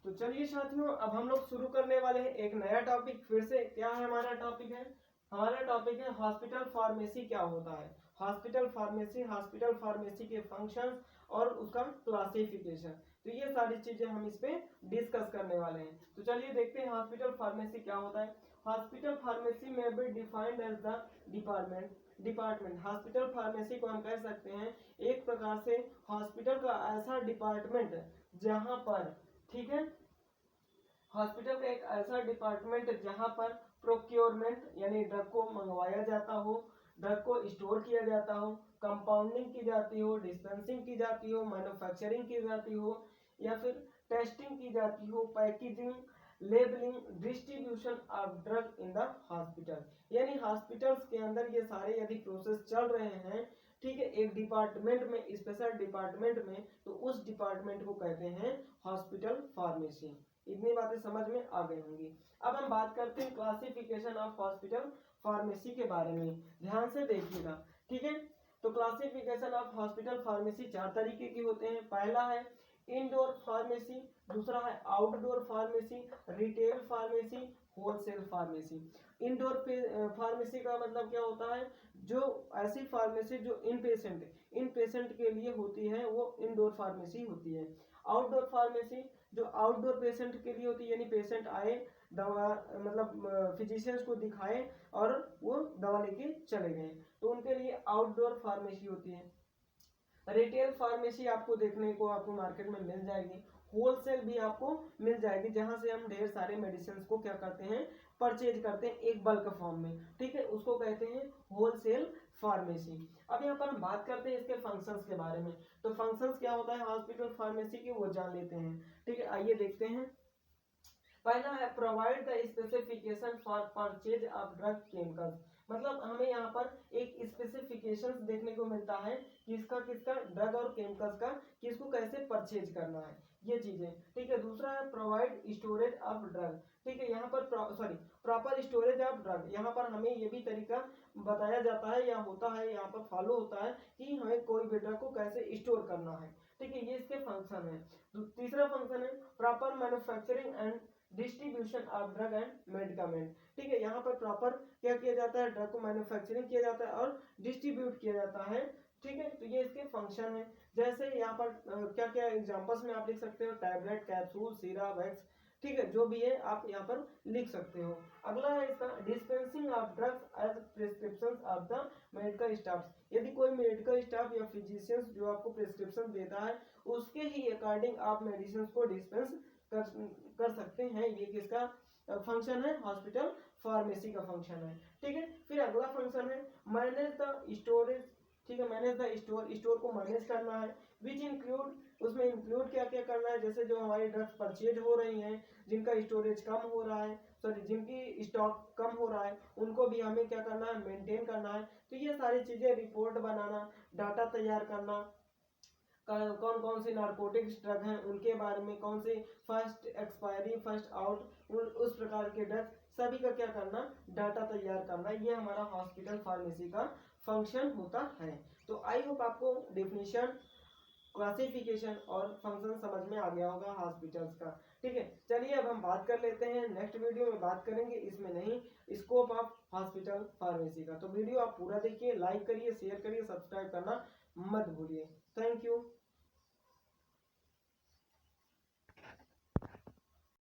तो चलिए साथियों, अब हम लोग शुरू करने वाले हैं एक नया टॉपिक। फिर से क्या है हमारा टॉपिक है? हमारा टॉपिक है हॉस्पिटल फार्मेसी क्या होता है। हॉस्पिटल फार्मेसी के फंक्शंस और उसका क्लासिफिकेशन। तो ये सारी चीजें हम इस पे डिस्कस करने वाले हैं। तो चलिए देखते हैं हॉस्पिटल फार्मेसी क्या होता है। हॉस्पिटल फार्मेसी में be defined as the department hospital pharmacy को हम कह सकते हैं एक प्रकार से हॉस्पिटल का ऐसा डिपार्टमेंट जहां पर, ठीक है, हॉस्पिटल का एक ऐसा डिपार्टमेंट जहां पर प्रोक्योरमेंट यानी ड्रग को मंगवाया जाता हो, ड्रग को स्टोर किया जाता हो, कंपाउंडिंग की जाती हो, डिस्पेंसिंग की जाती हो, मैन्युफैक्चरिंग की जाती हो, या फिर टेस्टिंग की जाती हो, packaging, labelling, distribution of drug in the hospital. यानी हॉस्पिटल्स के अंदर ये सारे यदि प्रोसेस चल रहे हैं, ठीक है, एक डिपार्टमेंट में, स्पेशल डिपार्टमेंट में, तो उस डिपार्टमेंट को कहते हैं हॉस्पिटल फार्मेसी। इतनी बातें समझ में आ गई होंगी। अब हम बात करते हैं क्लासिफिकेशन ऑफ हॉस्पिटल फार्मेसी के बारे में। ध्यान से देखिएगा, ठीक है। तो क्लासिफिकेशन ऑफ हॉस्पिटल फार्मेसी चार तरीके की होते हैं। पहला है इनडोर फार्मेसी, दूसरा है outdoor pharmacy, retail pharmacy, wholesale pharmacy. Indoor pharmacy का मतलब क्या होता है? जो ऐसी फार्मेसी जो इन पेशेंट के लिए होती है वो इनडोर फार्मेसी होती है। आउटडोर फार्मेसी जो आउटडोर पेशेंट के लिए होती है, यानी पेशेंट आए, दवा मतलब फिजिशियंस को दिखाए और वो दवा लेके चले गए, तो उनके लिए आउटडोर फार्मेसी होती है। रिटेल फार्मेसी आपको देखने को आपको मार्केट में मिल जाएगी। होलसेल भी आपको मिल जाएगी, जहां से हम ढेर सारे मेडिसिन को क्या करते हैं, परचेज करते हैं एक बल्क फॉर्म में, ठीक है, उसको कहते हैं होलसेल फार्मेसी। अब यहाँ पर हम बात करते हैं इसके फंक्शंस के बारे में। तो फंक्शंस क्या होता है हॉस्पिटल फार्मेसी के, वो जान लेते हैं, ठीक है। आइए देखते हैं। पहला है provide the specification for purchase of drug chemicals. मतलब हमें यहाँ पर एक स्पेसिफिकेशन देखने को मिलता है किसका किसका ड्रग और केमिकल्स का, किसको कैसे परचेज करना है, ये चीजें, ठीक है। दूसरा है प्रोवाइड स्टोरेज ऑफ ड्रग, ठीक है, यहाँ पर प्रॉपर स्टोरेज ऑफ ड्रग। यहाँ पर हमें ये भी तरीका बताया जाता है या होता है, यहाँ पर फॉलो होता है कि हमें कोई भी ड्रग को कैसे स्टोर करना है, ठीक है, ये इसके फंक्शन है। तीसरा फंक्शन है proper manufacturing and distribution of drug and medicament, ठीक है। यहाँ पर प्रॉपर क्या किया जाता है, ड्रग को मैन्युफैक्चरिंग किया जाता है और डिस्ट्रीब्यूट किया जाता है, ठीक है। तो ये इसके फंक्शन है। जैसे यहाँ पर क्या क्या एग्जांपल्स में आप लिख सकते हो, टैबलेट, कैप्सूल, सिरप, वैक्स, ठीक है, जो भी है आप यहाँ पर लिख सकते हो। अगला है इसका dispensing of drugs as prescription of the medical staff. यदि कोई मेडिकल स्टाफ या फिजिशियंस जो आपको प्रिस्क्रिप्शन देता है उसके ही अकॉर्डिंग आप मेडिसिन को डिस्पेंस कर सकते हैं। ये किसका फंक्शन है? हॉस्पिटल फार्मेसी का फंक्शन है, ठीक है। फिर अगला फंक्शन है मैनेज द स्टोरेज, ठीक है, मैनेज द स्टोर को मैनेज करना है। विच इंक्लूड, उसमें इंक्लूड क्या क्या करना है, जैसे जो हमारी ड्रग्स परचेज हो रही हैं, जिनका स्टोरेज कम हो रहा है, सॉरी जिनकी स्टॉक कम हो रहा है, उनको भी हमें क्या करना है, मेंटेन करना है। तो ये सारी चीजें, रिपोर्ट बनाना, डाटा तैयार करना, कौन कौन से नारकोटिक्स ड्रग हैं उनके बारे में, कौन से फर्स्ट एक्सपायरी फर्स्ट आउट, उस प्रकार के ड्रग सभी का क्या करना, डाटा तैयार करना, ये हमारा हॉस्पिटल फार्मेसी का फंक्शन होता है। तो आई होप आपको डेफिनेशन, क्लासिफिकेशन और फंक्शन समझ में आ गया होगा हॉस्पिटल्स का, ठीक है। चलिए अब हम बात कर लेते हैं, नेक्स्ट वीडियो में बात करेंगे इसमें नहीं स्कोप ऑफ हॉस्पिटल फार्मेसी का। तो वीडियो आप पूरा देखिए, लाइक करिए, शेयर करिए, सब्सक्राइब करना मत भूलिए। Thank you.